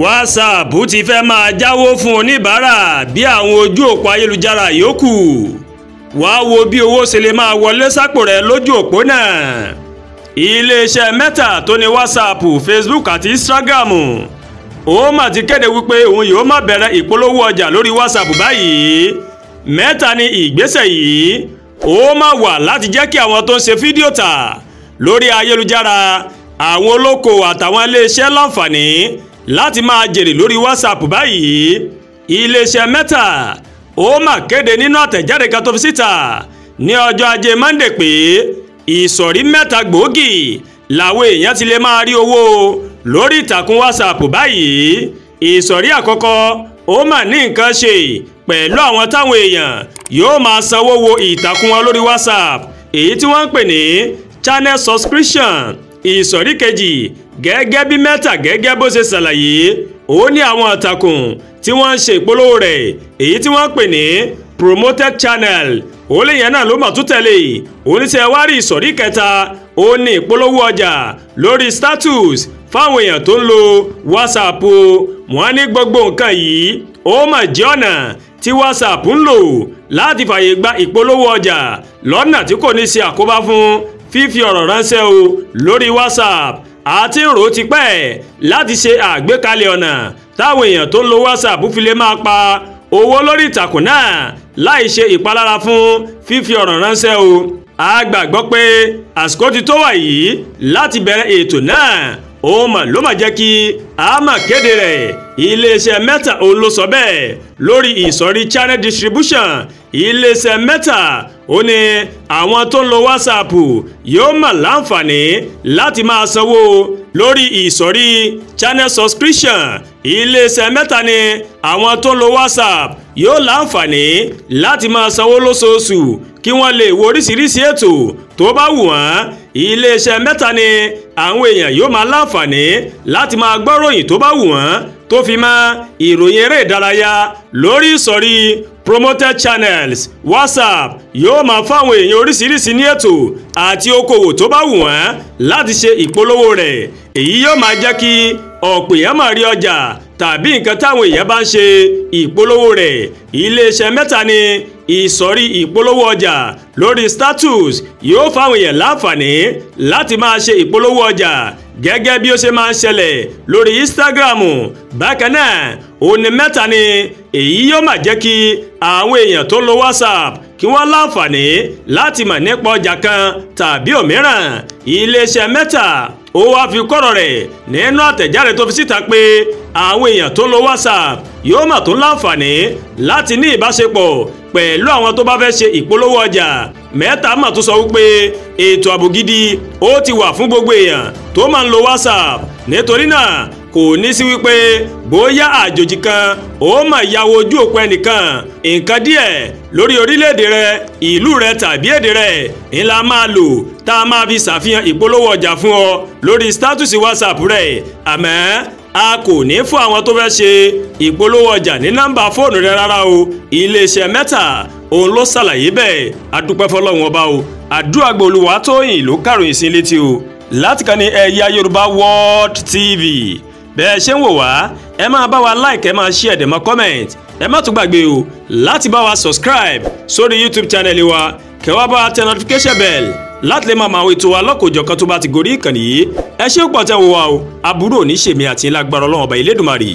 WhatsApp ti fẹ́ máa jáwó fún oníbàárà bí àwọn ojú òpó ayélujára yòókù. Wá wo bí owó ṣe lè máa wọlé sápò rẹ̀ lójú òpó náà. Iléeṣẹ́ Meta tó ní WhatsApp, Facebook àti Instagram ó mà ti kéde wípé òun yóò máa bẹ̀rẹ̀ ìpolówó ọjà lórí WhatsApp báyìí. Meta ní ìgbésẹ̀ yìí ó máa wà láti jẹ́ kí àwọn tó ń ṣe fídíò tà lórí ayélujára, àwọn olókoòwò àtàwọn iléeṣẹ́ láǹfààní láti máa jèrè lórí WhatsApp báyìí. Iléeṣẹ́ Meta ó mà kéde nínú àtẹ̀jáde kan tó fi síta ní ọjọ́ Ajé Monday pé ìsọ̀rí mẹ́ta gbòógì làwọn èèyàn ti lè máa rí owó lórí ìtàkùn WhatsApp báyìí. Ìsọ̀rí àkọ́kọ́ ó mà ní nǹkan ṣe pẹ̀lú àwọn táwọn èèyàn yóò máa sanwó wo ìtàkùn wọn lórí WhatsApp, èyí tí wọ́n ń pè ní channel subscription. Ìsọ̀rí kejì, gẹ́gẹ́ bí Meta gẹ́gẹ́ bó ṣe ṣàlàyé, ó ní àwọn ìtàkùn tí wọ́n ń ṣe ìpolówó rẹ̀, èyí tí wọ́n ń pè ní promoted channel. Ó lè yẹn náà ló mà tún tẹ̀lé. Oníṣẹ́ wá rí ìsọ̀rí kẹta, ó ní ìpolówó ọjà lórí status fáwọn èèyàn tó ń lo WhatsApp. Wọ́n ní gbogbo nǹkan yìí ó mà jẹ́ ọ̀nà tí WhatsApp ń lò láti fàyè gba ìpolówó ọjà lọ́nà tí kò ní ṣe àkóbá fún fífi ọ̀rọ̀ ránṣẹ́ o lórí WhatsApp. Àti ń rò ó ti pẹ́ láti ṣe àgbékalẹ̀ ọ̀nà táwọn èèyàn tó ń lo WhatsApp fi lè máa pa owó lórí ìtàkùn náà láì ṣe ìpalára fún fífi ọ̀rọ̀ ránṣẹ́ o. A gbàgbọ́ pé àsìkò ti tó wà yìí láti bẹ̀rẹ̀ ètò náà. Ó mà ló mà jẹ́ kí a máa kéde rẹ̀. Iléeṣẹ́ Meta òun ló sọ bẹ́ẹ̀ lórí ìsọ̀rí channel distribution. Iléeṣẹ́ Meta ó ní àwọn tó ń lo WhatsApp yóò mà láǹfààní láti máa sanwó lórí ìsọ̀rí channel subscription. Iléeṣẹ́ Meta ní àwọn tó ń lo WhatsApp yóò láǹfààní láti máa sanwó lóṣooṣù kí wọ́n lè wo oríṣiríṣi ètò tó bá wù wọ́n. Iléeṣẹ́ Meta ní àwọn èèyàn yóò máa láǹfààní láti máa gbọ́ ròyìn tó bá wù wọ́n, tó fi mọ́ ìròyìn eré ìdárayá lórí ìsọ̀rí promoted channels. WhatsApp yóò máa fáwọn èèyàn oríṣiríṣi ní ètò àti okòwò tó bá wù wọ́n láti ṣe ìpolówó rẹ̀. Èyí yóò máa jẹ́ kí ọ̀pọ̀ èèyàn máa rí ọjà tàbí nǹkan táwọn èèyàn bá ń ṣe ìpolówó rẹ̀. Iléeṣẹ́ Meta ní ìsọ̀rí ìpolówó ọjà lórí status yóò fáwọn èèyàn láǹfààní láti máa ṣe ìpolówó ọjà gẹ́gẹ́ bí ó ṣe máa ń ṣẹlẹ̀ lórí Instagram. Bákan náà ó ní Meta ní èyí yóò máa jẹ́ kí àwọn èèyàn tó ń lo WhatsApp kí wọ́n láǹfààní láti mọ̀ nípa ọjà kan tàbí òmíràn. Iléeṣẹ́ Meta ó wá fi kọ́rọ̀ rẹ̀ nínú àtẹ̀jáde tó fi síta pé àwọn èèyàn tó ń lo WhatsApp yóò mà tún láǹfààní láti ní ìbáṣepọ̀ pẹ̀lú àwọn tó bá fẹ́ ṣe ìpolówó ọjà. Meta mà tún sọ wípé ètò ààbò gidi ó ti wà fún gbogbo èèyàn tó máa ń lo WhatsApp. Nítorí náà kò ní sí wípé bóyá àjòjì kan ó mà yàwó ojú òpó ẹnìkan nǹkan díẹ̀ lórí orílẹ̀-èdè rẹ, ìlú rẹ tàbí èdè rẹ ńlá máa lò tá a máa fi ṣàfihàn ìpolówó ọjà fún ọ lórí status WhatsApp rẹ. Àmọ́ a kò ní fún àwọn tó fẹ́ ṣe ìpolówó ọjà ní nọ́mbà fóònù rẹ rárá o. Iléeṣẹ́ Meta òun ló ṣàlàyé bẹ́ẹ̀. Adúpẹ́ fọlọ́run ọba o. Àdúrà Olúwatóyìn ló kàròyìn sí létí o láti kàn ní Ẹ̀yà Yorùbá World TV. Bẹ́ẹ̀ ṣe ń wò wá, ẹ máa bá wa like, ẹ máa share, ẹ máa comment. Ẹ má tún gbàgbé o láti bá wa subscribe sórí YouTube channel wa, kẹ́ wá bá wa tẹ notification bell láti lè máa máa wo ètò wa lọ́kọ̀ọ́jọ̀kan tó bá ti gorí ìkànnì yìí. Ẹ ṣé púpọ̀ tẹ́ ń wò wá o. Aburú ò ní ṣèmi àti lágbára Ọlọ́run ọba Elédùmarè.